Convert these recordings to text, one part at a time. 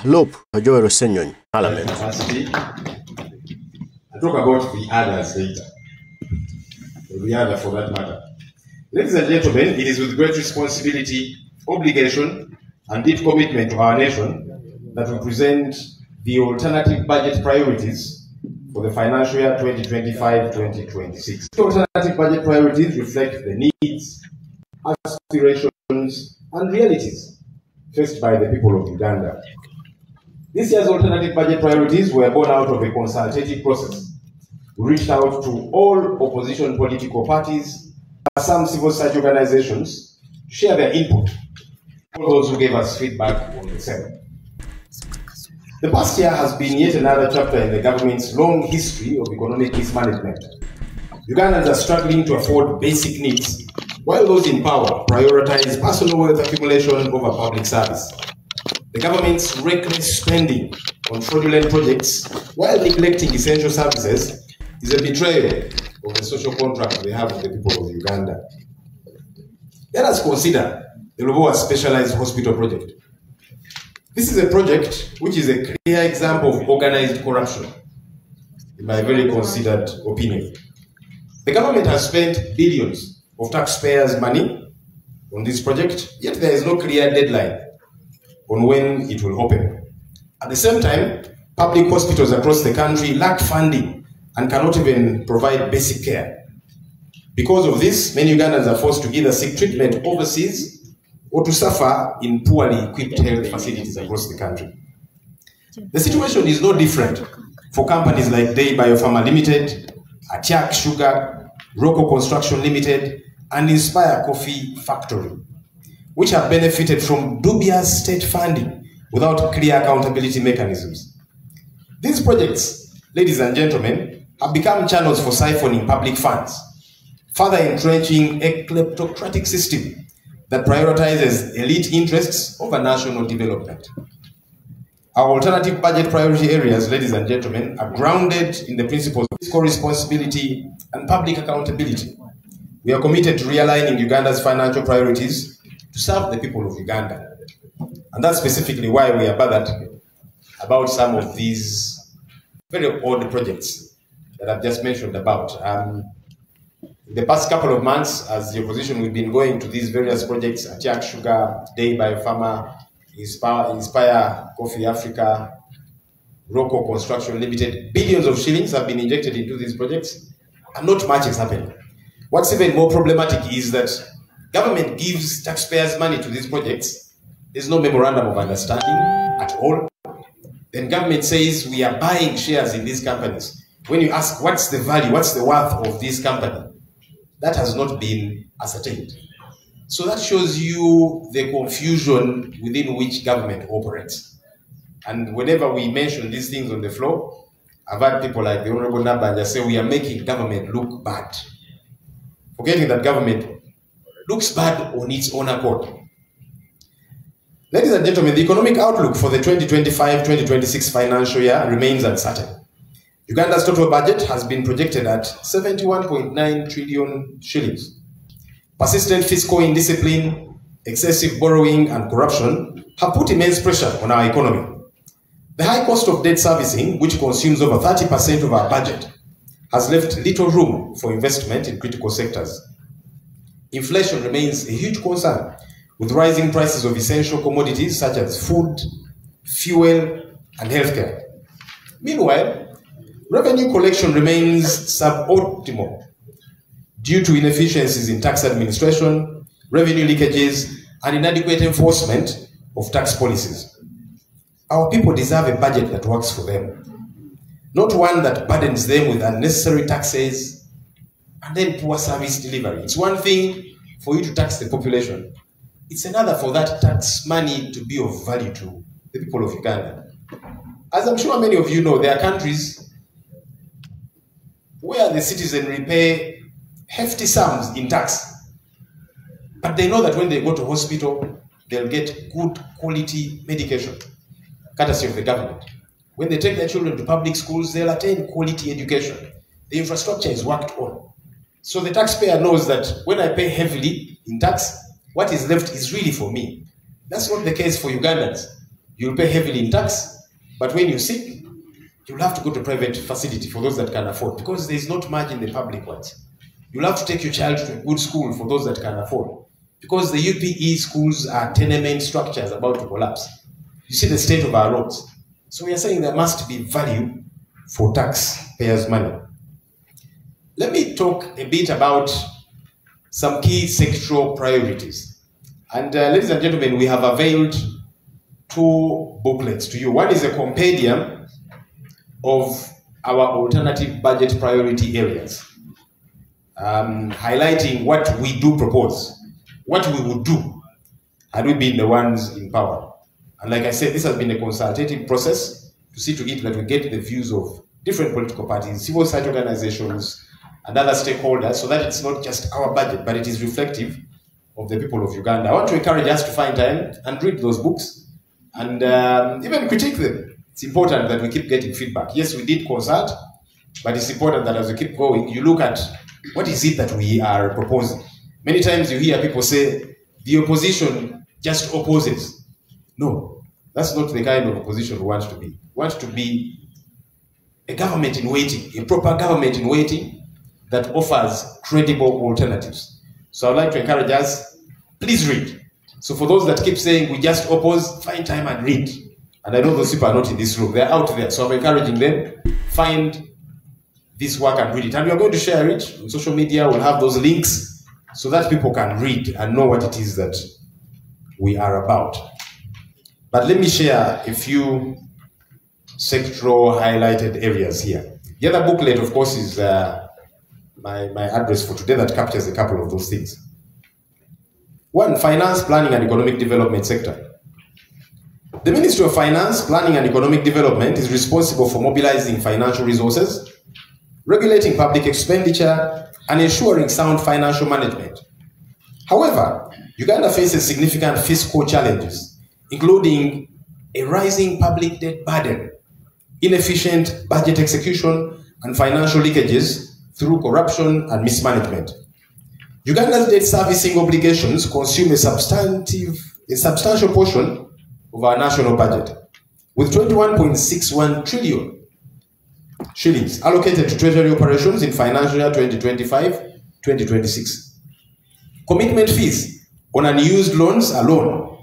Lope, Joel Ssenyonyi, Parliament. I'll talk about the others later. The other for that matter. Ladies and gentlemen, it is with great responsibility, obligation, and deep commitment to our nation that we present the alternative budget priorities for the financial year 2025-2026. The alternative budget priorities reflect the needs, aspirations, and realities faced by the people of Uganda. This year's alternative budget priorities were born out of a consultative process. We reached out to all opposition political parties, some civil society organizations, to share their input, all those who gave us feedback on the same. The past year has been yet another chapter in the government's long history of economic mismanagement. Ugandans are struggling to afford basic needs, while those in power prioritize personal wealth accumulation over public service. The government's reckless spending on fraudulent projects while neglecting essential services is a betrayal of the social contract they have with the people of Uganda. Let us consider the Lobowa Specialized Hospital project. This is a project which is a clear example of organized corruption, in my very considered opinion. The government has spent billions of taxpayers' money on this project, yet there is no clear deadline on when it will open. At the same time, public hospitals across the country lack funding and cannot even provide basic care. Because of this, many Ugandans are forced to either seek treatment overseas or to suffer in poorly equipped health facilities across the country. The situation is no different for companies like Day Biopharma Limited, Atiak Sugar, Rocco Construction Limited, and Inspire Coffee Factory, which have benefited from dubious state funding without clear accountability mechanisms. These projects, ladies and gentlemen, have become channels for siphoning public funds, further entrenching a kleptocratic system that prioritizes elite interests over national development. Our alternative budget priority areas, ladies and gentlemen, are grounded in the principles of fiscal responsibility and public accountability. We are committed to realigning Uganda's financial priorities to serve the people of Uganda. And that's specifically why we are bothered about some of these very odd projects that I've just mentioned about. In the past couple of months, as the opposition, we've been going to these various projects, Atiak Sugar, Day Biopharma, Inspire Coffee Africa, Rocco Construction Limited. Billions of shillings have been injected into these projects, and not much is happening. What's even more problematic is that government gives taxpayers money to these projects. There's no memorandum of understanding at all. Then government says we are buying shares in these companies. When you ask what's the value, what's the worth of this company, that has not been ascertained. So that shows you the confusion within which government operates. And whenever we mention these things on the floor, I've had people like the Honorable Nabanja say we are making government look bad, forgetting that government looks bad on its own accord. Ladies and gentlemen, the economic outlook for the 2025-2026 financial year remains uncertain. Uganda's total budget has been projected at 71.9 trillion shillings. Persistent fiscal indiscipline, excessive borrowing, and corruption have put immense pressure on our economy. The high cost of debt servicing, which consumes over 30% of our budget, has left little room for investment in critical sectors. Inflation remains a huge concern, with rising prices of essential commodities such as food, fuel, and healthcare. Meanwhile, revenue collection remains suboptimal due to inefficiencies in tax administration, revenue leakages, and inadequate enforcement of tax policies. Our people deserve a budget that works for them, not one that burdens them with unnecessary taxes and then poor service delivery. It's one thing for you to tax the population. It's another for that tax money to be of value to the people of Uganda. As I'm sure many of you know, there are countries where the citizenry pay hefty sums in tax, but they know that when they go to hospital, they'll get good quality medication, courtesy of the government. When they take their children to public schools, they'll attain quality education. The infrastructure is worked on. So the taxpayer knows that when I pay heavily in tax, what is left is really for me. That's not the case for Ugandans. you'll pay heavily in tax, but when you're sick, you'll have to go to a private facility for those that can afford, because there's not much in the public ones. You'll have to take your child to a good school for those that can afford, because the UPE schools are tenement structures about to collapse. You see the state of our roads. So we are saying there must be value for taxpayers' money. Let me talk a bit about some key sectoral priorities. And ladies and gentlemen, we have availed two booklets to you. One is a compendium of our alternative budget priority areas, highlighting what we do propose, what we would do had we been the ones in power. And like I said, this has been a consultative process to see to it that we get the views of different political parties, civil society organizations, and other stakeholders, so that it's not just our budget, but it is reflective of the people of Uganda. I want to encourage us to find time and read those books and even critique them. It's important that we keep getting feedback. Yes, we did consult, but it's important that as we keep going, you look at what is it that we are proposing. Many times you hear people say, the opposition just opposes. No, that's not the kind of opposition we want to be. We want to be a government in waiting, a proper government in waiting that offers credible alternatives. So I'd like to encourage us, please read. So for those that keep saying we just oppose, find time and read. And I know those people are not in this room, they're out there. So I'm encouraging them, find this work and read it. And we are going to share it on social media. We'll have those links so that people can read and know what it is that we are about. But let me share a few sectoral highlighted areas here. The other booklet, of course, is my address for today that captures a couple of those things. One, finance, planning and economic development sector. The Ministry of Finance, Planning and Economic Development is responsible for mobilizing financial resources, regulating public expenditure, and ensuring sound financial management. However, Uganda faces significant fiscal challenges, including a rising public debt burden, inefficient budget execution, and financial leakages through corruption and mismanagement. Uganda's debt servicing obligations consume a substantial portion of our national budget, with 21.61 trillion shillings allocated to treasury operations in financial year 2025-2026. Commitment fees on unused loans alone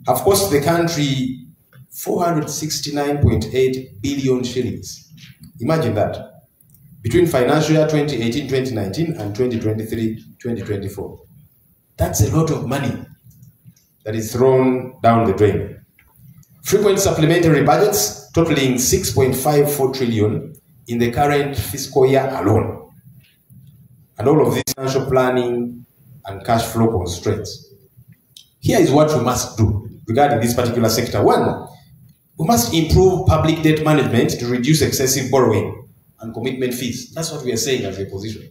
have cost the country 469.8 billion shillings. Imagine that. Between financial year 2018-2019 and 2023-2024. That's a lot of money that is thrown down the drain. Frequent supplementary budgets totaling 6.54 trillion in the current fiscal year alone. And all of this financial planning and cash flow constraints. Here is what we must do regarding this particular sector. One, we must improve public debt management to reduce excessive borrowing and commitment fees. That's what we are saying as the opposition.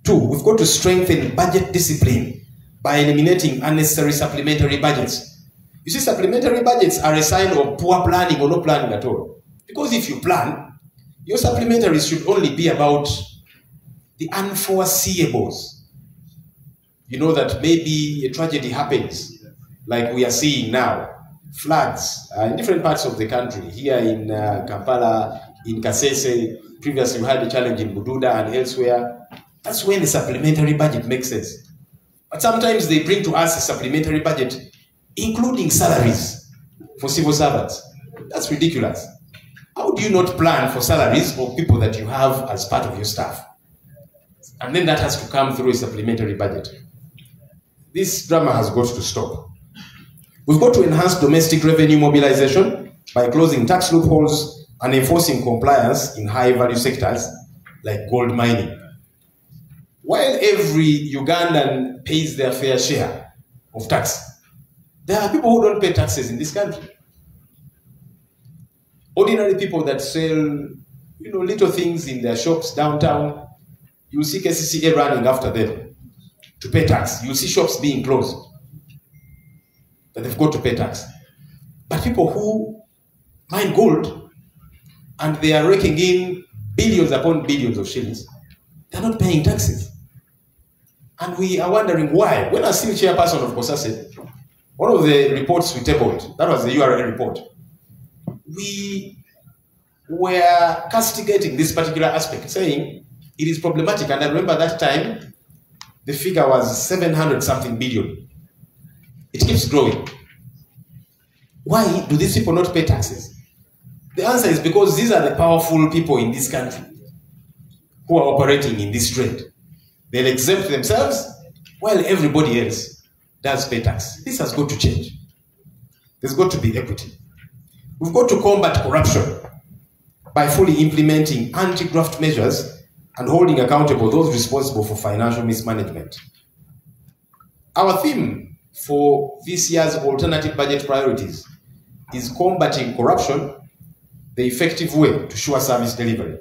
Two, we've got to strengthen budget discipline by eliminating unnecessary supplementary budgets. You see, supplementary budgets are a sign of poor planning or no planning at all. Because if you plan, your supplementaries should only be about the unforeseeables. You know that maybe a tragedy happens, like we are seeing now. Floods in different parts of the country. Here in Kampala, in Kasese, previously we had a challenge in Bududa and elsewhere. That's when the supplementary budget makes sense. But sometimes they bring to us a supplementary budget, including salaries for civil servants. That's ridiculous. How do you not plan for salaries of people that you have as part of your staff? And then that has to come through a supplementary budget. This drama has got to stop. We've got to enhance domestic revenue mobilization by closing tax loopholes and enforcing compliance in high-value sectors like gold mining. While every Ugandan pays their fair share of tax, there are people who don't pay taxes in this country. Ordinary people that sell, little things in their shops downtown, you'll see KCCA running after them to pay tax. You'll see shops being closed, but they've got to pay tax. But people who mine gold and they are raking in billions upon billions of shillings, they're not paying taxes. And we are wondering why. When I still chairperson of COSASE, One of the reports we tabled, that was the URL report, we were castigating this particular aspect, saying it is problematic. And I remember that time, the figure was 700-something billion. It keeps growing. Why do these people not pay taxes? The answer is because these are the powerful people in this country who are operating in this trade. They'll exempt themselves while everybody else does pay tax. This has got to change. There's got to be equity. We've got to combat corruption by fully implementing anti-graft measures and holding accountable those responsible for financial mismanagement. Our theme for this year's alternative budget priorities is combating corruption the effective way to sure service delivery.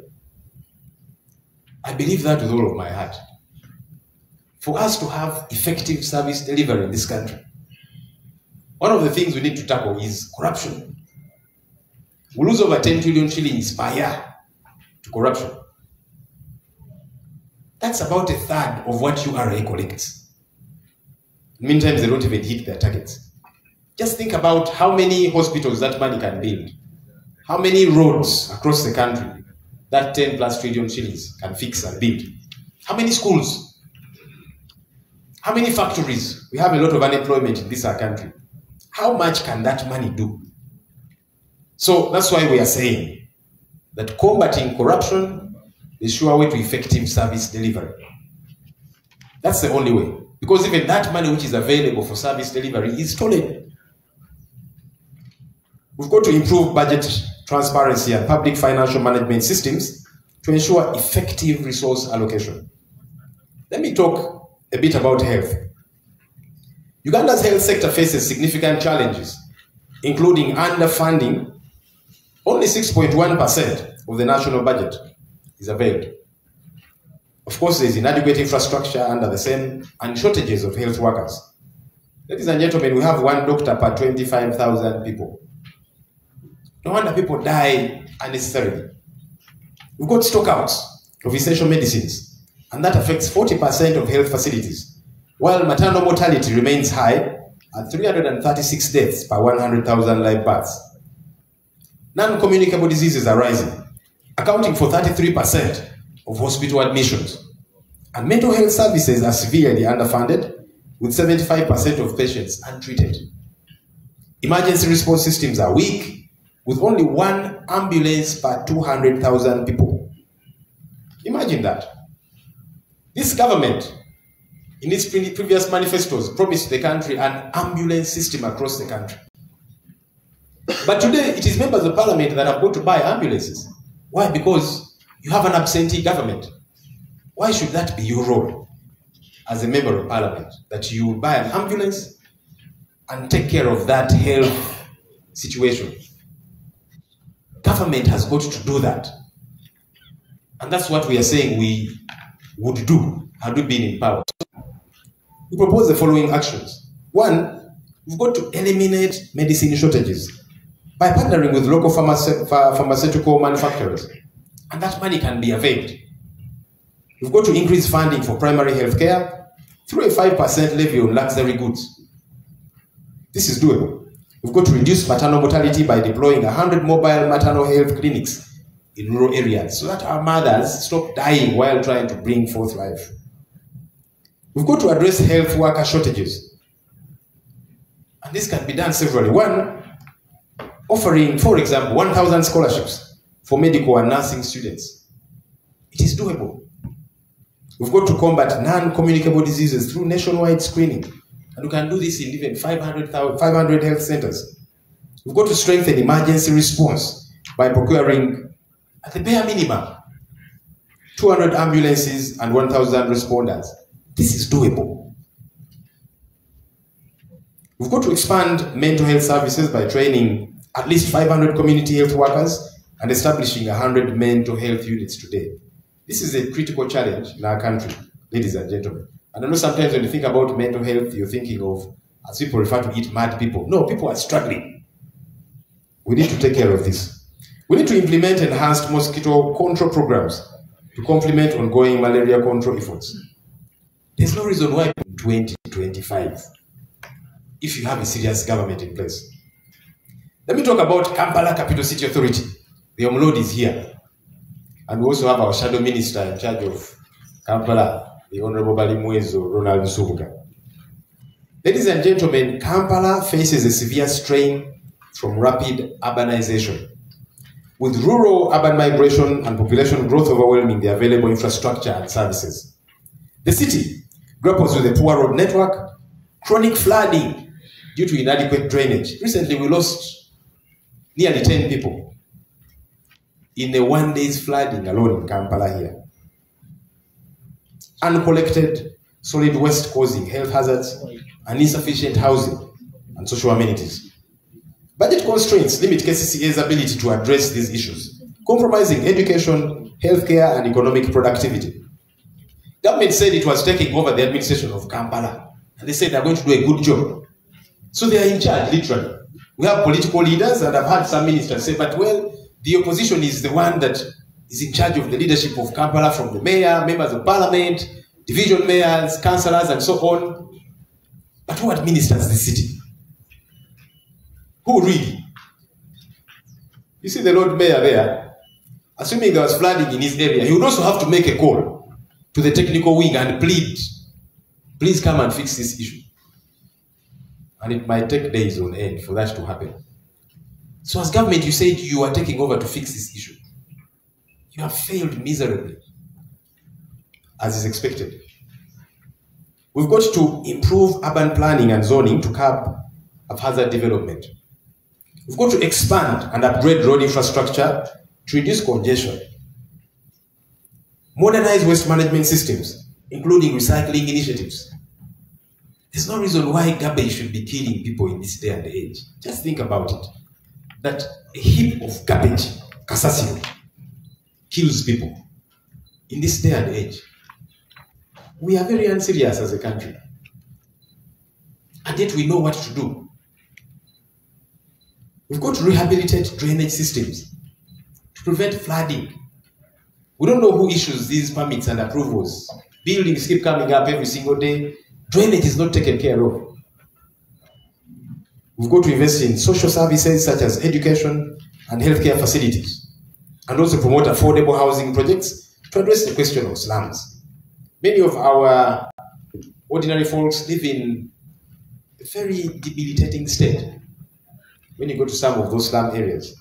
I believe that with all of my heart. For us to have effective service delivery in this country, one of the things we need to tackle is corruption. We lose over 10 trillion shillings per year to corruption. That's about a third of what URA collects. Many times they don't even hit their targets. Just think about how many hospitals that money can build. How many roads across the country that 10+ trillion shillings can fix and build. How many schools? How many factories? We have a lot of unemployment in this country. How much can that money do? So that's why we are saying that combating corruption is sure way to effective service delivery. That's the only way. Because even that money which is available for service delivery is stolen. We've got to improve budget transparency and public financial management systems to ensure effective resource allocation. Let me talk a bit about health. Uganda's health sector faces significant challenges, including underfunding. Only 6.1% of the national budget is availed. Of course, there is inadequate infrastructure under the same and shortages of health workers. Ladies and gentlemen, we have one doctor per 25,000 people. No wonder people die unnecessarily. We've got stockouts of essential medicines, and that affects 40% of health facilities, while maternal mortality remains high at 336 deaths per 100,000 live births. Non-communicable diseases are rising, accounting for 33% of hospital admissions. And mental health services are severely underfunded, with 75% of patients untreated. Emergency response systems are weak, with only one ambulance per 200,000 people. Imagine that. This government, in its previous manifestos, promised the country an ambulance system across the country. But today, it is members of parliament that have got to buy ambulances. Why? Because you have an absentee government. Why should that be your role as a member of parliament? That you buy an ambulance and take care of that health situation. Government has got to do that. And that's what we are saying we would do had we been in power. We propose the following actions. One, we've got to eliminate medicine shortages by partnering with local pharmaceutical manufacturers. And that money can be availed. We've got to increase funding for primary health care through a 5% levy on luxury goods. This is doable. We've got to reduce maternal mortality by deploying 100 mobile maternal health clinics in rural areas so that our mothers stop dying while trying to bring forth life. We've got to address health worker shortages. And this can be done severally. One, offering, for example, 1,000 scholarships for medical and nursing students. It is doable. We've got to combat non-communicable diseases through nationwide screening. And we can do this in even 500 health centers. We've got to strengthen emergency response by procuring, at the bare minimum, 200 ambulances and 1,000 responders. This is doable. We've got to expand mental health services by training at least 500 community health workers and establishing 100 mental health units today. This is a critical challenge in our country, ladies and gentlemen. And I know sometimes when you think about mental health, you're thinking of, as people refer to it, mad people. No, people are struggling. We need to take care of this. We need to implement enhanced mosquito control programs to complement ongoing malaria control efforts. There's no reason why in 2025 if you have a serious government in place. Let me talk about Kampala Capital City Authority. The Omlord is here. And we also have our shadow minister in charge of Kampala, the Honorable Balimwezo Ronald Subuga. Ladies and gentlemen, Kampala faces a severe strain from rapid urbanization, with rural urban migration and population growth overwhelming the available infrastructure and services. The city grapples with a poor road network, chronic flooding due to inadequate drainage. Recently, we lost nearly 10 people in a one-day's flooding alone in Kampala here. Uncollected solid waste causing health hazards and insufficient housing and social amenities. Budget constraints limit KCCA's ability to address these issues, compromising education, healthcare, and economic productivity. Government said it was taking over the administration of Kampala, and they said they're going to do a good job. So they are in charge, literally. We have political leaders, and I've had some ministers say, but well, the opposition is the one that is in charge of the leadership of Kampala, from the mayor, members of parliament, division mayors, councillors, and so on. But who administers the city? Who really? You see the Lord Mayor there, assuming there was flooding in his area, he would also have to make a call to the technical wing and plead, please come and fix this issue. And it might take days on end for that to happen. So as government, you said you are taking over to fix this issue. You have failed miserably, as is expected. We've got to improve urban planning and zoning to curb haphazard development. We've got to expand and upgrade road infrastructure to reduce congestion. Modernize waste management systems, including recycling initiatives. There's no reason why garbage should be killing people in this day and age. Just think about it. That a heap of garbage, kasasiro, kills people in this day and age. We are very unserious as a country. And yet we know what to do. We've got to rehabilitate drainage systems to prevent flooding. We don't know who issues these permits and approvals. Buildings keep coming up every single day. Drainage is not taken care of. We've got to invest in social services such as education and healthcare facilities, and also promote affordable housing projects to address the question of slums. Many of our ordinary folks live in a very debilitating state. When you go to some of those slum areas,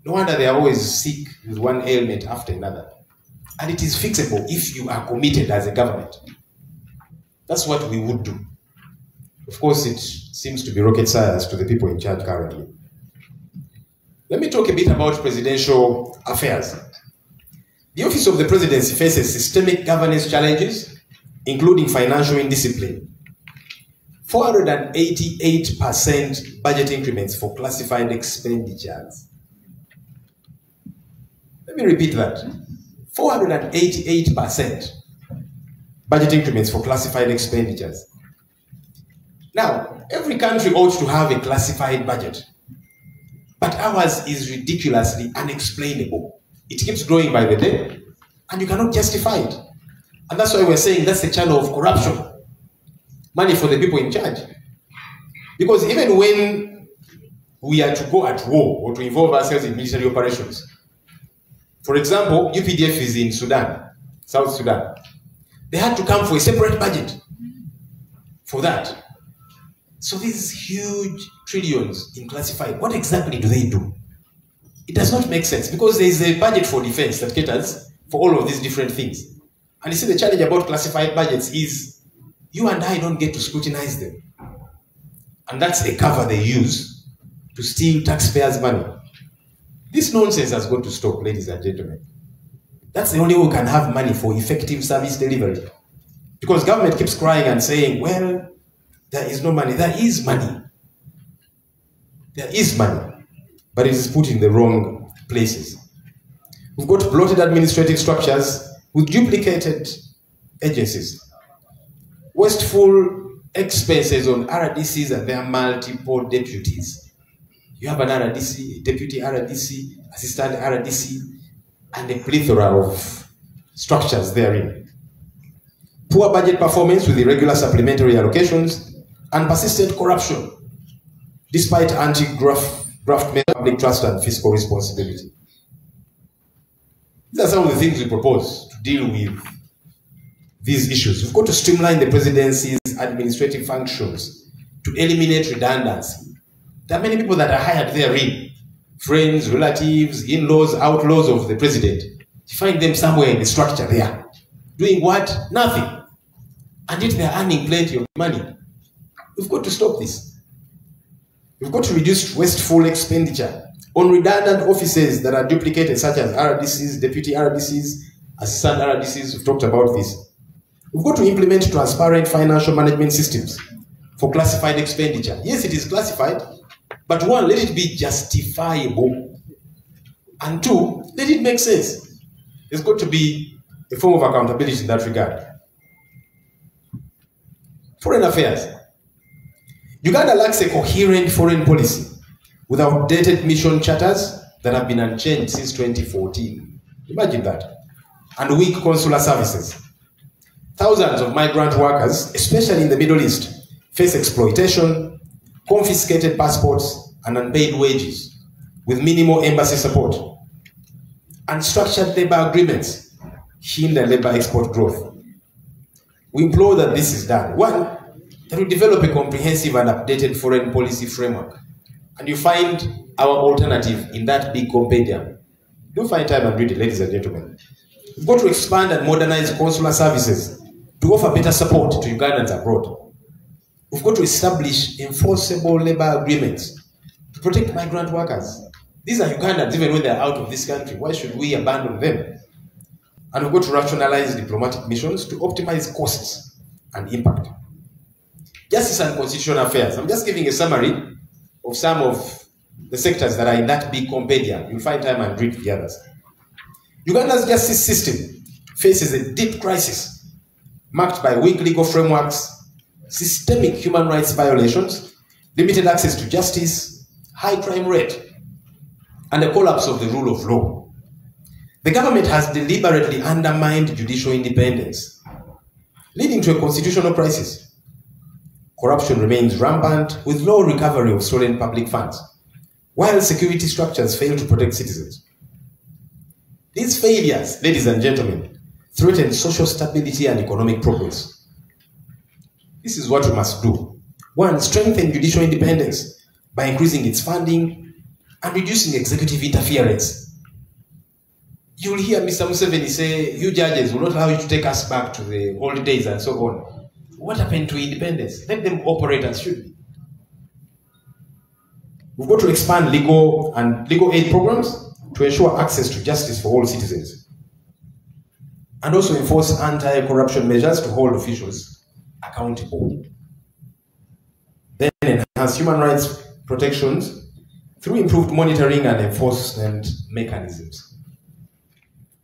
no wonder they are always sick with one ailment after another. And it is fixable if you are committed as a government. That's what we would do. Of course, it seems to be rocket science to the people in charge currently. Let me talk a bit about presidential affairs. The Office of the Presidency faces systemic governance challenges, including financial indiscipline. 488% budget increments for classified expenditures. Let me repeat that. 488% budget increments for classified expenditures. Now, every country ought to have a classified budget, but ours is ridiculously unexplainable. It keeps growing by the day, and you cannot justify it. And that's why we're saying that's the channel of corruption. Money for the people in charge. Because even when we are to go at war or to involve ourselves in military operations, for example, UPDF is in Sudan, South Sudan. They had to come for a separate budget for that. So these huge trillions in classified, what exactly do they do? It does not make sense, because there is a budget for defense that caters for all of these different things. And you see, the challenge about classified budgets is you and I don't get to scrutinize them. And that's the cover they use to steal taxpayers' money. This nonsense has got to stop, ladies and gentlemen. That's the only way we can have money for effective service delivery. Because government keeps crying and saying, well, there is no money. There is money. There is money. But it is put in the wrong places. We've got bloated administrative structures with duplicated agencies. Wasteful expenses on RDCs and their multiple deputies. You have an RDC, a deputy RDC, assistant RDC, and a plethora of structures therein. Poor budget performance with irregular supplementary allocations and persistent corruption, despite anti-graft public trust and fiscal responsibility. These are some of the things we propose to deal with these issues. We've got to streamline the presidency's administrative functions to eliminate redundancy. There are many people that are hired therein, friends, relatives, in-laws, outlaws of the president. You find them somewhere in the structure there. Doing what? Nothing. And yet they're earning plenty of money. We've got to stop this. We've got to reduce wasteful expenditure on redundant offices that are duplicated, such as RDCs, deputy RDCs, assistant RDCs. We've talked about this. We've got to implement transparent financial management systems for classified expenditure. Yes, it is classified, but one, let it be justifiable. And two, let it make sense. There's got to be a form of accountability in that regard. Foreign affairs. Uganda lacks a coherent foreign policy with outdated mission charters that have been unchanged since 2014. Imagine that. And weak consular services. Thousands of migrant workers, especially in the Middle East, face exploitation, confiscated passports, and unpaid wages, with minimal embassy support. Unstructured labor agreements hinder labor export growth. We implore that this is done. One, that we develop a comprehensive and updated foreign policy framework. And you find our alternative in that big compendium. Do find time and read it, ladies and gentlemen. We've got to expand and modernize consular services to offer better support to Ugandans abroad. We've got to establish enforceable labor agreements to protect migrant workers. These are Ugandans even when they're out of this country. Why should we abandon them? And we've got to rationalize diplomatic missions to optimize costs and impact. Justice and constitutional affairs. I'm just giving a summary of some of the sectors that are in that big compendium. You'll find time and read the others. Uganda's justice system faces a deep crisis marked by weak legal frameworks, systemic human rights violations, limited access to justice, high crime rate, and a collapse of the rule of law. The government has deliberately undermined judicial independence, leading to a constitutional crisis. Corruption remains rampant with low recovery of stolen public funds, while security structures fail to protect citizens. These failures, ladies and gentlemen, threaten social stability and economic progress. This is what we must do. One, strengthen judicial independence by increasing its funding and reducing executive interference. You will hear Mr. Museveni say, you judges will not allow you to take us back to the old days and so on. What happened to independence? Let them operate as should be. We've got to expand legal aid programs to ensure access to justice for all citizens. And also enforce anti-corruption measures to hold officials accountable. Then enhance human rights protections through improved monitoring and enforcement mechanisms.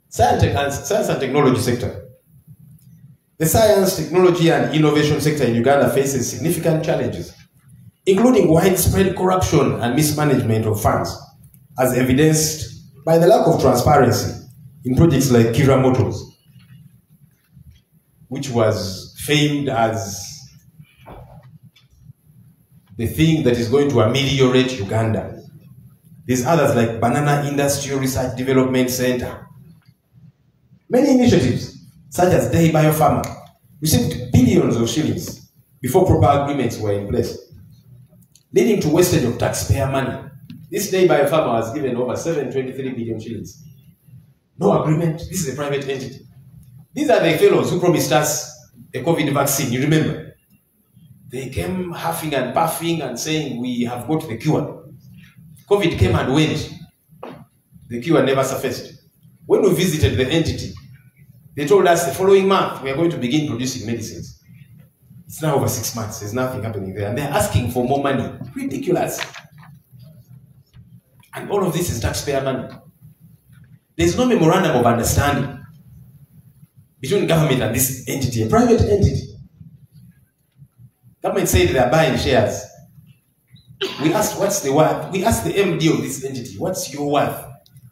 Science and technology sector. The science, technology, and innovation sector in Uganda faces significant challenges, including widespread corruption and mismanagement of funds, as evidenced by the lack of transparency in projects like Kira Motors, which was famed as the thing that is going to ameliorate Uganda. There's others like Banana Industrial Research Development Center. Many initiatives, such as Day Biopharma, received billions of shillings before proper agreements were in place, leading to wastage of taxpayer money. This Day Biopharma was given over 723 billion shillings. No agreement. This is a private entity. These are the fellows who promised us a COVID vaccine. You remember? They came huffing and puffing and saying, we have got the cure. COVID came and went. The cure never surfaced. When we visited the entity, they told us the following month we are going to begin producing medicines. It's now over 6 months. There's nothing happening there. And they're asking for more money. Ridiculous. And all of this is taxpayer money. There's no memorandum of understanding between government and this entity, a private entity. Government said they're buying shares. We asked, what's the worth? We asked the MD of this entity, what's your worth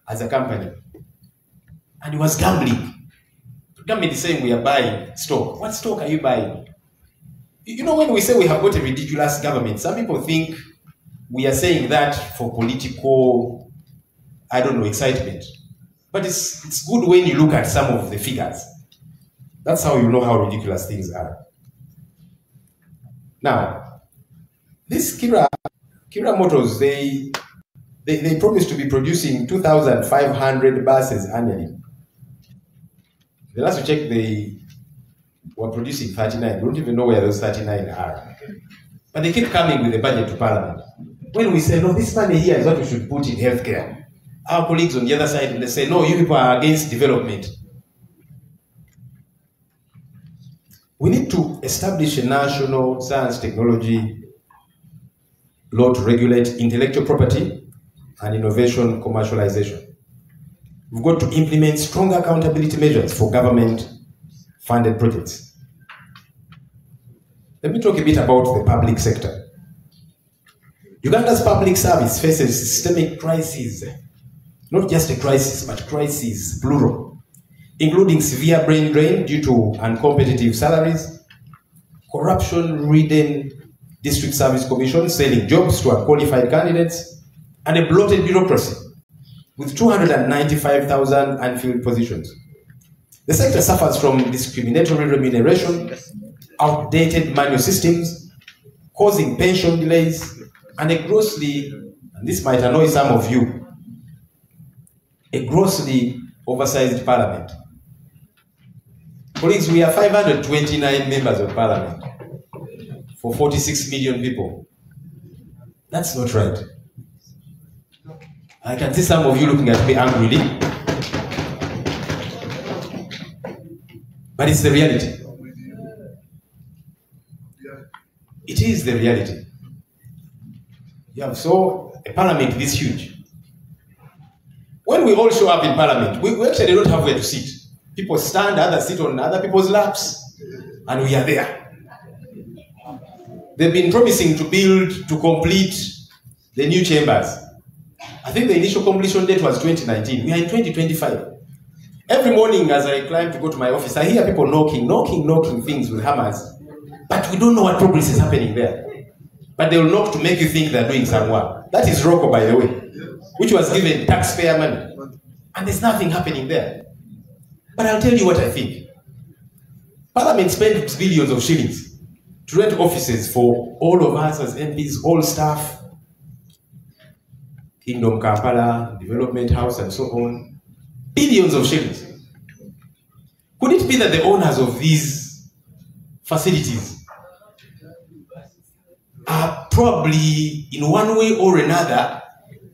as a company? And he was gambling. The government is saying we are buying stock. What stock are you buying? You know, when we say we have got a ridiculous government, some people think we are saying that for political, I don't know, excitement. But it's good when you look at some of the figures. That's how you know how ridiculous things are. Now, this Kira Motors, they promised to be producing 2,500 buses annually. The last we checked, they were producing 39. We don't even know where those 39 are. But they keep coming with the budget to Parliament. When we say, no, this money here is what we should put in healthcare, our colleagues on the other side, they say, no, you people are against development. We need to establish a national science technology law to regulate intellectual property and innovation commercialization. We've got to implement stronger accountability measures for government-funded projects. Let me talk a bit about the public sector. Uganda's public service faces systemic crises, not just a crisis, but crises, plural, including severe brain drain due to uncompetitive salaries, corruption-ridden district service commissions selling jobs to unqualified candidates, and a bloated bureaucracy with 295,000 unfilled positions. The sector suffers from discriminatory remuneration, outdated manual systems, causing pension delays, and a grossly, and this might annoy some of you, a grossly oversized parliament. Colleagues, we are 529 members of parliament for 46 million people. That's not right. I can see some of you looking at me angrily, but it's the reality. It is the reality. You have a parliament this huge. When we all show up in parliament, we actually don't have where to sit. People stand, others sit on other people's laps, and we are there. They've been promising to build, to complete the new chambers. I think the initial completion date was 2019. We are in 2025. Every morning as I climb to go to my office, I hear people knocking things with hammers. But we don't know what progress is happening there. But they will knock to make you think they're doing some work. That is Rocco, by the way, which was given taxpayer money. And there's nothing happening there. But I'll tell you what I think. Parliament spends billions of shillings to rent offices for all of us as MPs, all staff, Kingdom Kampala, Development House, and so on. Billions of shillings. Could it be that the owners of these facilities are probably, in one way or another,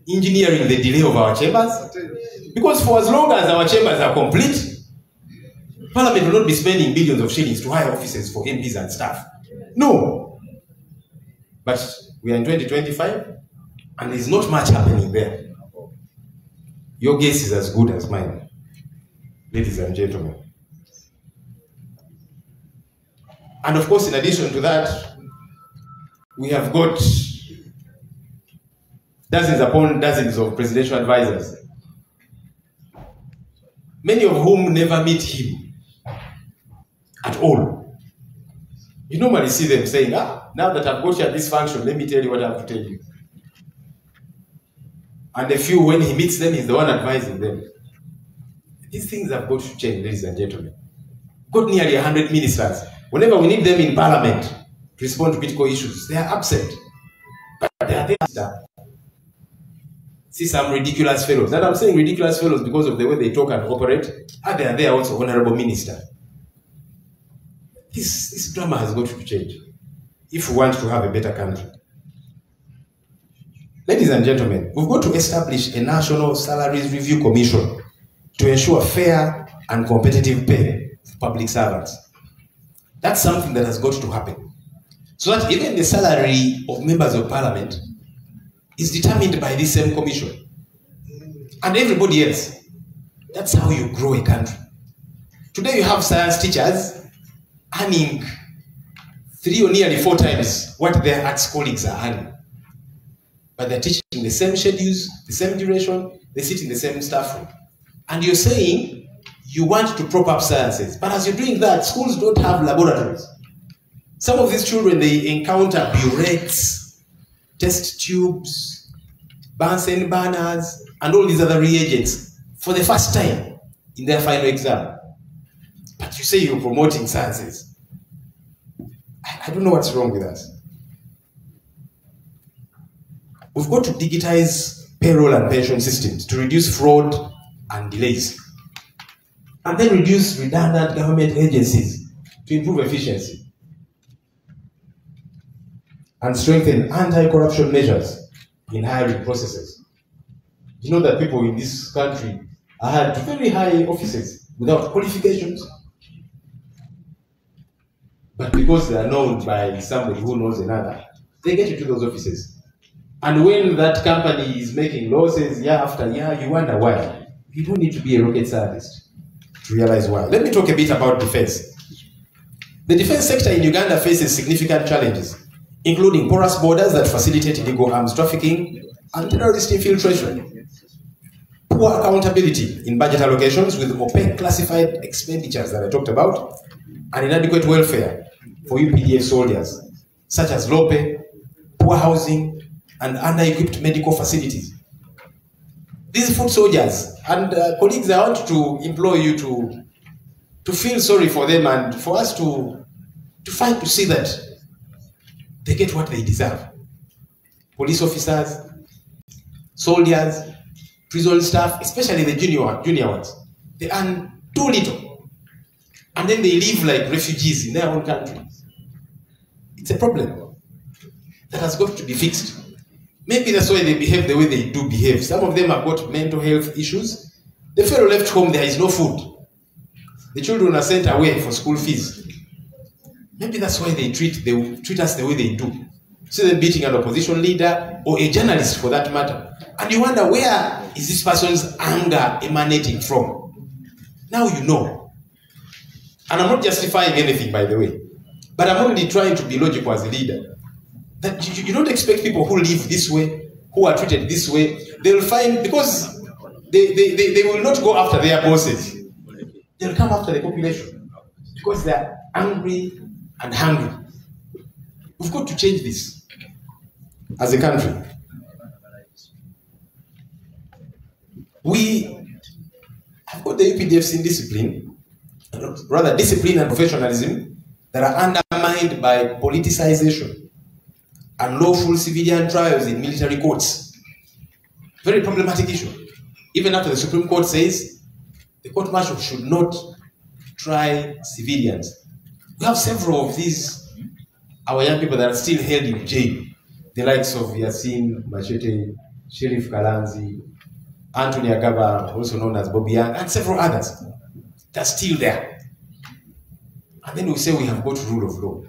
engineering the delay of our chambers? Because for as long as our chambers are complete, Parliament will not be spending billions of shillings to hire offices for MPs and staff. No. But we are in 2025, and there's not much happening there. Your guess is as good as mine, ladies and gentlemen. And of course, in addition to that, we have got dozens upon dozens of presidential advisors, many of whom never meet him at all. You normally see them saying, now that I've got you at this function, let me tell you what I have to tell you. And a few, when he meets them, he's the one advising them. These things have got to change, ladies and gentlemen. Got nearly 100 ministers. Whenever we need them in parliament to respond to critical issues, they are absent. But they are there. See some ridiculous fellows. And I'm saying ridiculous fellows because of the way they talk and operate. And they are there also, honorable minister. This drama has got to change if we want to have a better country. Ladies and gentlemen, we've got to establish a National Salaries Review Commission to ensure fair and competitive pay for public servants. That's something that has got to happen. So that even the salary of members of parliament is determined by this same commission. And everybody else. That's how you grow a country. Today you have science teachers earning 3 or nearly 4 times what their arts colleagues are earning. But they're teaching the same schedules, the same duration, they sit in the same staff room. And you're saying you want to prop up sciences. But as you're doing that, schools don't have laboratories. Some of these children, they encounter burettes, test tubes, Bunsen burners, and all these other reagents for the first time in their final exam. But you say you're promoting sciences. I don't know what's wrong with us. We've got to digitize payroll and pension systems to reduce fraud and delays. And then reduce redundant government agencies to improve efficiency. And strengthen anti-corruption measures in hiring processes. You know that people in this country are hired to very high offices without qualifications. But because they are known by somebody who knows another, they get into those offices. And when that company is making losses year after year, you wonder why. You don't need to be a rocket scientist to realize why. Let me talk a bit about defense. The defense sector in Uganda faces significant challenges, including porous borders that facilitate illegal arms trafficking and terrorist infiltration, poor accountability in budget allocations with opaque classified expenditures that I talked about, and inadequate welfare for UPDF soldiers, such as low pay, poor housing, and under-equipped medical facilities. These foot soldiers, and colleagues, I want to implore you to feel sorry for them and for us to fight to see that they get what they deserve. Police officers, soldiers, prison staff, especially the junior ones, they earn too little. And then they live like refugees in their own country. It's a problem that has got to be fixed. Maybe that's why they behave the way they do behave. Some of them have got mental health issues. The fellow left home, there is no food. The children are sent away for school fees. Maybe that's why they treat us the way they do. See them beating an opposition leader or a journalist for that matter. And you wonder, where is this person's anger emanating from? Now you know. And I'm not justifying anything, by the way. But I'm only trying to be logical as a leader. That you don't expect people who live this way, who are treated this way, they'll find, because they will not go after their bosses. They'll come after the population. Because they're angry and hungry. We've got to change this as a country. We have got the UPDFs in discipline, rather discipline and professionalism, that are undermined by politicization and lawful civilian trials in military courts. Very problematic issue. Even after the Supreme Court says the court-martial should not try civilians. We have several of these, our young people that are still held in jail. The likes of Yasin Machete, Sheriff Kalanzi, Anthony Agaba, also known as Bobi, and several others. They're still there. And then we say we have got rule of law.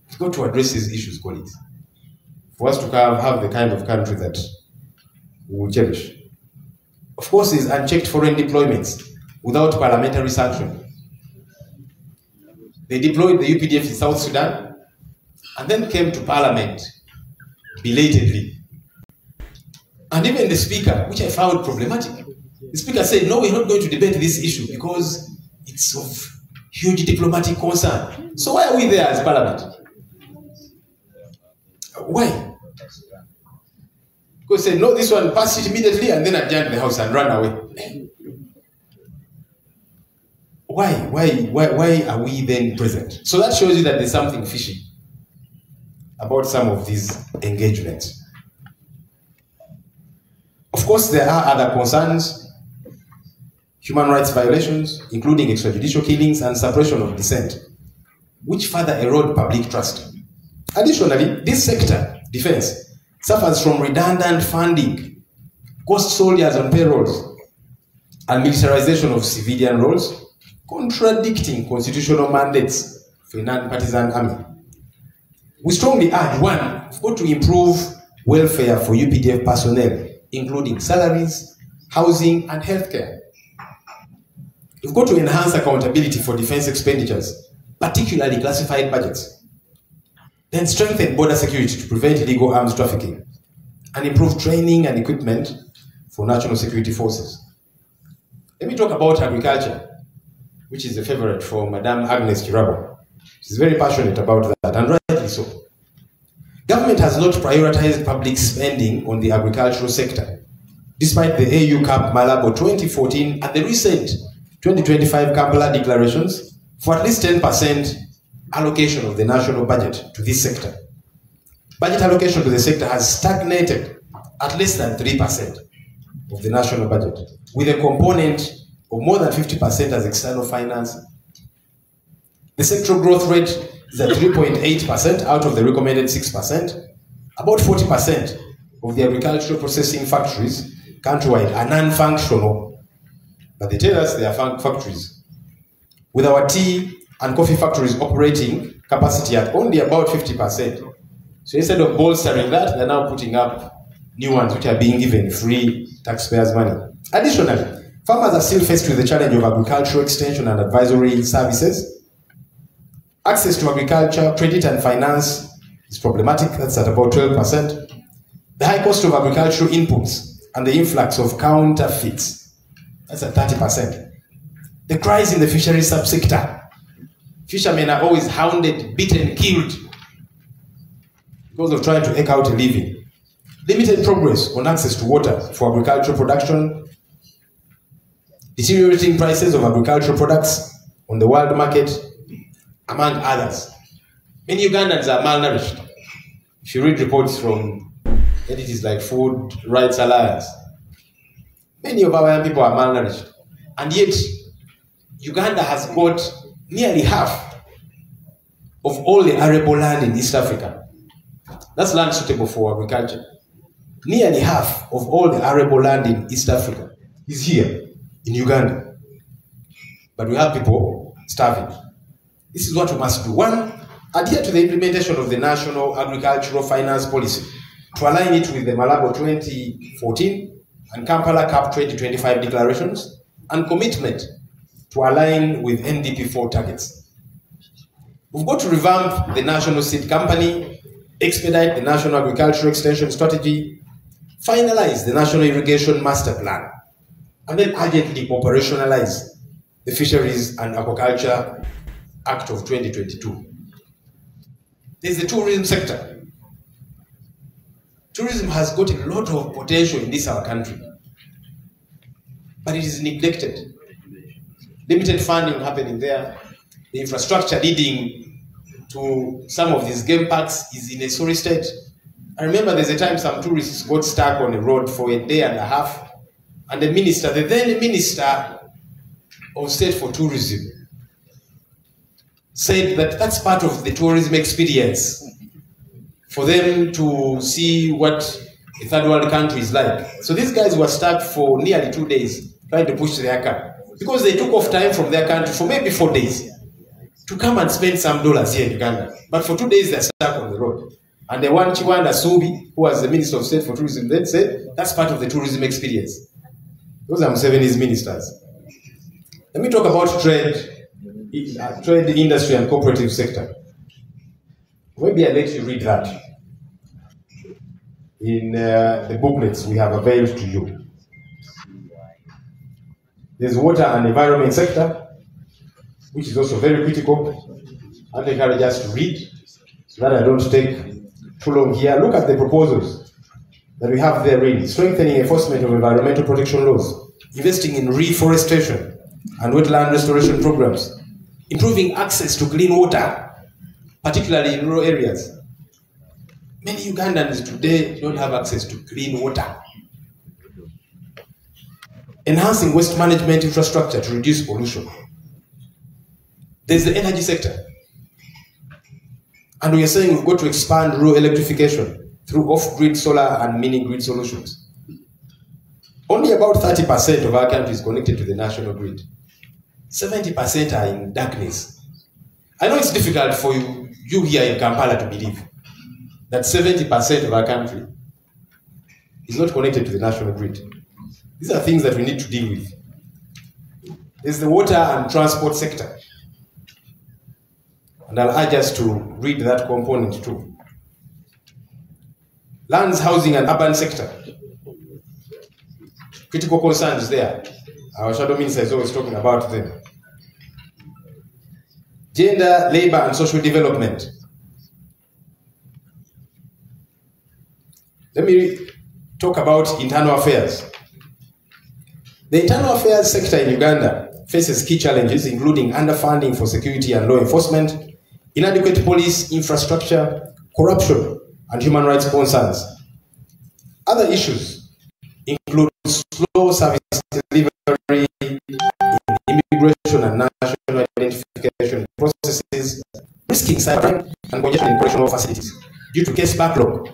We've got to address these issues, colleagues, for us to have the kind of country that we will cherish. Of course, there's unchecked foreign deployments without parliamentary sanction. They deployed the UPDF in South Sudan and then came to parliament belatedly. And even the speaker, which I found problematic, the speaker said, no, we're not going to debate this issue because it's of huge diplomatic concern. So why are we there as parliament? Why? Because they said, no, this one, pass it immediately and then adjourn the house and run away. Why are we then present? So that shows you that there's something fishy about some of these engagements. Of course, there are other concerns, human rights violations, including extrajudicial killings and suppression of dissent, which further erode public trust. Additionally, this sector, defense, suffers from redundant funding, ghost soldiers on payrolls, and militarization of civilian roles, contradicting constitutional mandates for a non-partisan army. We strongly urge, one, we've got to improve welfare for UPDF personnel, including salaries, housing, and healthcare. We've got to enhance accountability for defense expenditures, particularly classified budgets. Then strengthen border security to prevent illegal arms trafficking, and improve training and equipment for national security forces. Let me talk about agriculture, which is a favorite for Madame Agnes Kirabo. She's very passionate about that, and rightly so. Government has not prioritized public spending on the agricultural sector, despite the AU CAP Malabo 2014 and the recent 2025 Kampala declarations for at least 10% allocation of the national budget to this sector. Budget allocation to the sector has stagnated at less than 3% of the national budget, with a component of more than 50% as external finance. The sectoral growth rate is at 3.8% out of the recommended 6%. About 40% of the agricultural processing factories countrywide are non-functional, but they tell us they are factories. With our tea and coffee factories operating capacity at only about 50%. So instead of bolstering that, they're now putting up new ones which are being given free taxpayers' money. Additionally, farmers are still faced with the challenge of agricultural extension and advisory services. Access to agriculture, credit and finance is problematic, that's at about 12%. The high cost of agricultural inputs and the influx of counterfeits, that's at 30%. The cries in the fisheries subsector. Fishermen are always hounded, beaten, killed because of trying to eke out a living. Limited progress on access to water for agricultural production. Deteriorating prices of agricultural products on the world market, among others. Many Ugandans are malnourished. If you read reports from entities like Food Rights Alliance, many of our young people are malnourished. And yet, Uganda has got nearly half of all the arable land in East Africa. That's land suitable for agriculture. Nearly half of all the arable land in East Africa is here in Uganda. But we have people starving. This is what we must do. One, adhere to the implementation of the National Agricultural Finance Policy to align it with the Malabo 2014 and Kampala CAP 2025 declarations, and commitment to align with NDP4 targets. We've got to revamp the National Seed Company, expedite the National Agricultural Extension Strategy, finalize the National Irrigation Master Plan, and then urgently operationalize the Fisheries and Aquaculture Act of 2022. There's the tourism sector. Tourism has got a lot of potential in this our country, but it is neglected. Limited funding happening there. The infrastructure leading to some of these game parks is in a sorry state. I remember there's a time some tourists got stuck on a road for a day and a half, and the minister, the then Minister of State for Tourism, said that that's part of the tourism experience, for them to see what a third world country is like. So these guys were stuck for nearly 2 days trying to push their car, because they took off time from their country for maybe 4 days to come and spend some dollars here in Uganda. But for 2 days they're stuck on the road. And the one Chiwanda Subi, who was the Minister of State for Tourism, then said that's part of the tourism experience. Those are Museveni's ministers. Let me talk about trade, industry and cooperative sector. Maybe I'll let you read that in the booklets we have availed to you. There's water and environment sector, which is also very critical. I'll encourage us to read so that I don't take too long here. Look at the proposals that we have there really. Strengthening enforcement of environmental protection laws, investing in reforestation and wetland restoration programs, improving access to clean water, particularly in rural areas. Many Ugandans today don't have access to clean water. Enhancing waste management infrastructure to reduce pollution. There's the energy sector. And we are saying we've got to expand rural electrification through off-grid solar and mini-grid solutions. Only about 30% of our country is connected to the national grid. 70% are in darkness. I know it's difficult for you here in Kampala to believe that 70% of our country is not connected to the national grid. These are things that we need to deal with. There's the water and transport sector. And I'll urge us to read that component too. Lands, housing and urban sector. Critical concerns there. Our shadow minister is always talking about them. Gender, labor, and social development. Let me talk about internal affairs. The internal affairs sector in Uganda faces key challenges, including underfunding for security and law enforcement, inadequate police infrastructure, corruption, and human rights concerns. Other issues include slow service delivery in immigration and national identification processes, risking cybercrime and congestion in correctional facilities due to case backlog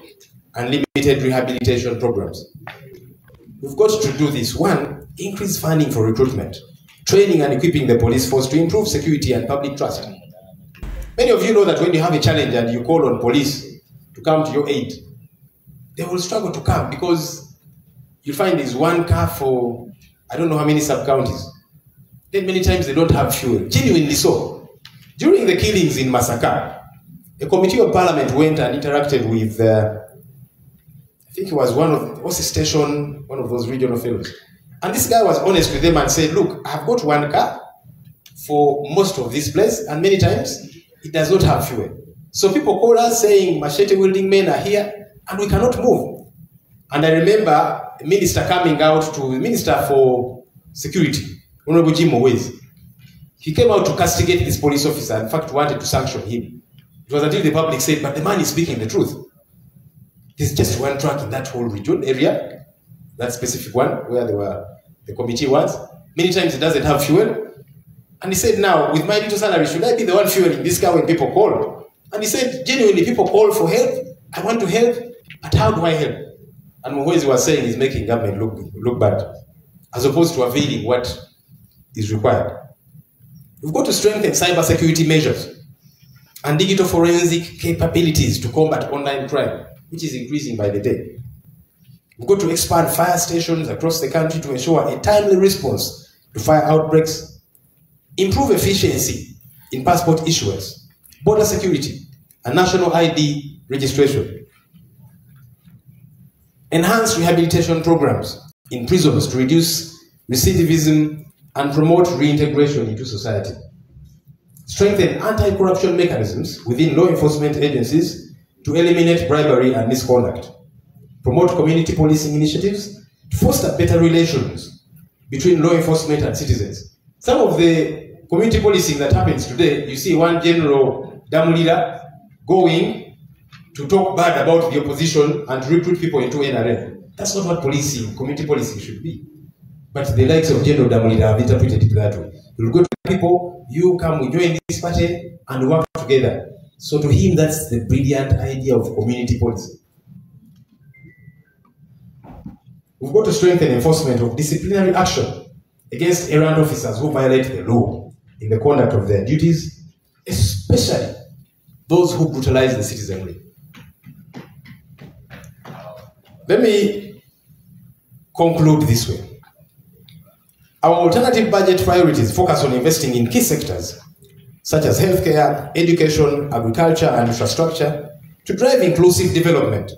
and limited rehabilitation programs. We've got to do this. One, increase funding for recruitment, training and equipping the police force to improve security and public trust. Many of you know that when you have a challenge and you call on police to come to your aid, they will struggle to come because you find there's one car for I don't know how many sub-counties. Then many times they don't have fuel, genuinely so. During the killings in Masaka, a committee of parliament went and interacted with I think it was one of what's the station, one of those regional fellows. And this guy was honest with them and said, look, I've got one car for most of this place, and many times it does not have fuel. So people call us saying machete wielding men are here and we cannot move. And I remember a minister coming out to the Minister for Security, Honorable Jim Owezi. He came out to castigate this police officer, in fact wanted to sanction him. It was until the public said, but the man is speaking the truth. There's just one truck in that whole region area, that specific one where the committee was. Many times it doesn't have fuel. And he said, now, with my little salary, should I be the one fueling this car when people call? And he said, genuinely, people call for help. I want to help, but how do I help? And Mwezi was saying he's making government look bad, as opposed to availing what is required. We've got to strengthen cybersecurity measures and digital forensic capabilities to combat online crime, which is increasing by the day. We've got to expand fire stations across the country to ensure a timely response to fire outbreaks, improve efficiency in passport issuance, border security, and national ID registration. Enhance rehabilitation programs in prisons to reduce recidivism and promote reintegration into society. Strengthen anti-corruption mechanisms within law enforcement agencies to eliminate bribery and misconduct. Promote community policing initiatives to foster better relations between law enforcement and citizens. Some of the community policing that happens today, you see one General Damulira going to talk bad about the opposition and to recruit people into NRM. That's not what policing, community policing should be. But the likes of General Damulira have interpreted it that way. You'll go to people, you come, we join this party and work together. So to him, that's the brilliant idea of community policing. We've got to strengthen enforcement of disciplinary action against errant officers who violate the law in the conduct of their duties, especially those who brutalize the citizenry. Let me conclude this way. Our alternative budget priorities focus on investing in key sectors such as healthcare, education, agriculture, and infrastructure to drive inclusive development.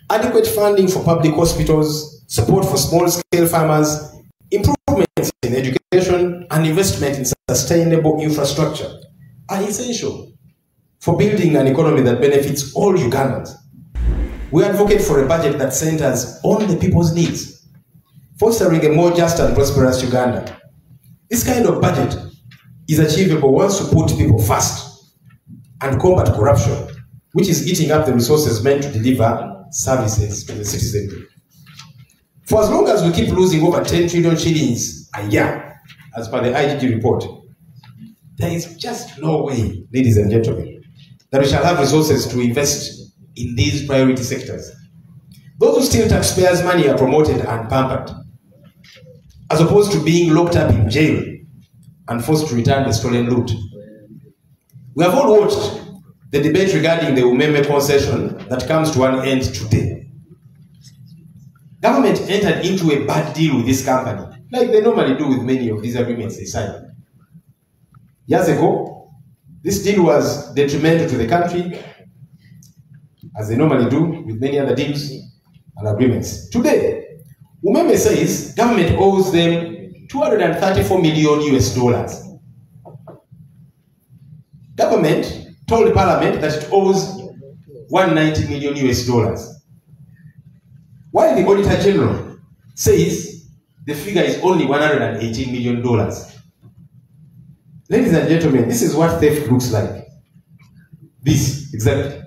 Adequate funding for public hospitals, support for small-scale farmers, improvements in education, and investment in sustainable infrastructure are essential for building an economy that benefits all Ugandans. We advocate for a budget that centers on the people's needs, fostering a more just and prosperous Uganda. This kind of budget is achievable once you put people first and combat corruption, which is eating up the resources meant to deliver services to the citizenry. For as long as we keep losing over 10 trillion shillings a year, as per the IGG report, there is just no way, ladies and gentlemen, that we shall have resources to invest in these priority sectors. Those who steal taxpayers' money are promoted and pampered, as opposed to being locked up in jail and forced to return the stolen loot. We have all watched the debate regarding the Umeme concession that comes to an end today. Government entered into a bad deal with this company, like they normally do with many of these agreements they sign. Years ago, this deal was detrimental to the country, as they normally do with many other deals and agreements. Today, Umeme says government owes them $234 million US. Government told Parliament that it owes $190 million US. While the Auditor General says the figure is only $118 million. Ladies and gentlemen, this is what theft looks like. This, exactly.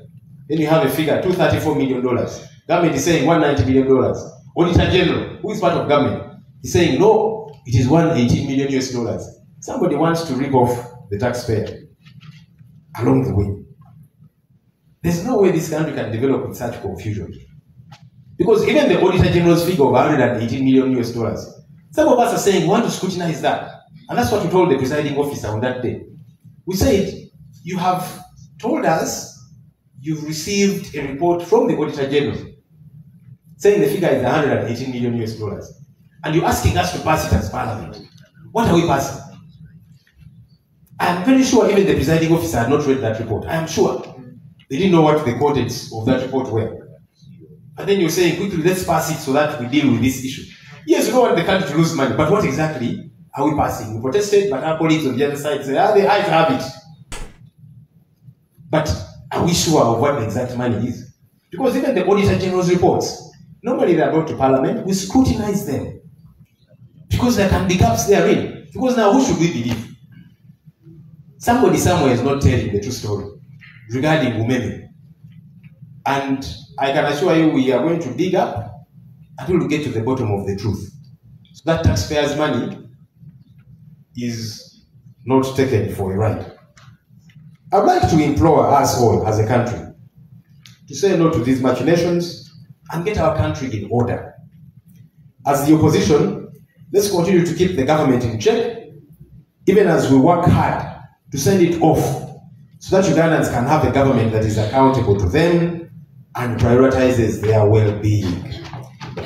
Then you have a figure, $234 million. Government is saying $190 million. Auditor General, who is part of government, is saying, no, it is $118 million US. Somebody wants to rip off the taxpayer along the way. There's no way this country can develop with such confusion. Because even the Auditor General's figure of $118 million US, some of us are saying we want to scrutinize that. And that's what we told the presiding officer on that day. We said, you have told us you've received a report from the Auditor General saying the figure is $118 million US. And you're asking us to pass it as Parliament. What are we passing? I am very sure even the presiding officer had not read that report. I am sure. They didn't know what the contents of that report were. And then you're saying, quickly, let's pass it so that we deal with this issue. Yes, we don't want the country to lose money, but what exactly are we passing? We protested, but our colleagues on the other side say, the eyes have it. But are we sure of what the exact money is? Because even the Auditor General's reports, normally they are brought to Parliament, we scrutinize them. Because there can be gaps therein. Because now who should we believe? Somebody somewhere is not telling the true story regarding Umeme. And I can assure you we are going to dig up until we get to the bottom of the truth. So that taxpayers' money is not taken for a ride. I'd like to implore us all as a country to say no to these machinations and get our country in order. As the opposition, let's continue to keep the government in check, even as we work hard to send it off so that Ugandans can have a government that is accountable to them and prioritizes their well-being.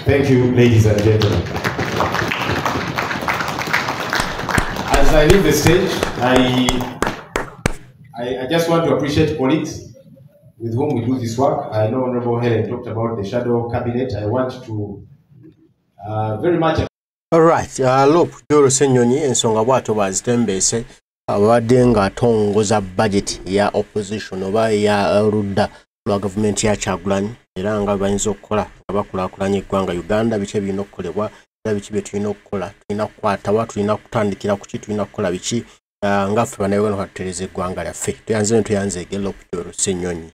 Thank you, ladies and gentlemen. As I leave the stage, I just want to appreciate colleagues with whom we do this work. I know Honorable Helen talked about the shadow cabinet. I want to very much. All right, look, Joro Ssenyonyi ensonga bwato bazitembese abadde nga atongoza budget ya opposition oba ya ludda lwa government ya Kyagulanyi era nga bayinza okukola abakulaakulanya eggwanga Uganda biki ebirina okukolebwa era biki bye tulina okukola tulina kukwatawa tulina kutandikira ku ki tulina kukola biki nga ffe bannayuganda tutereza eggwanga lyaffe tuyanze ne tuyanze egelo Joro Ssenyonyi.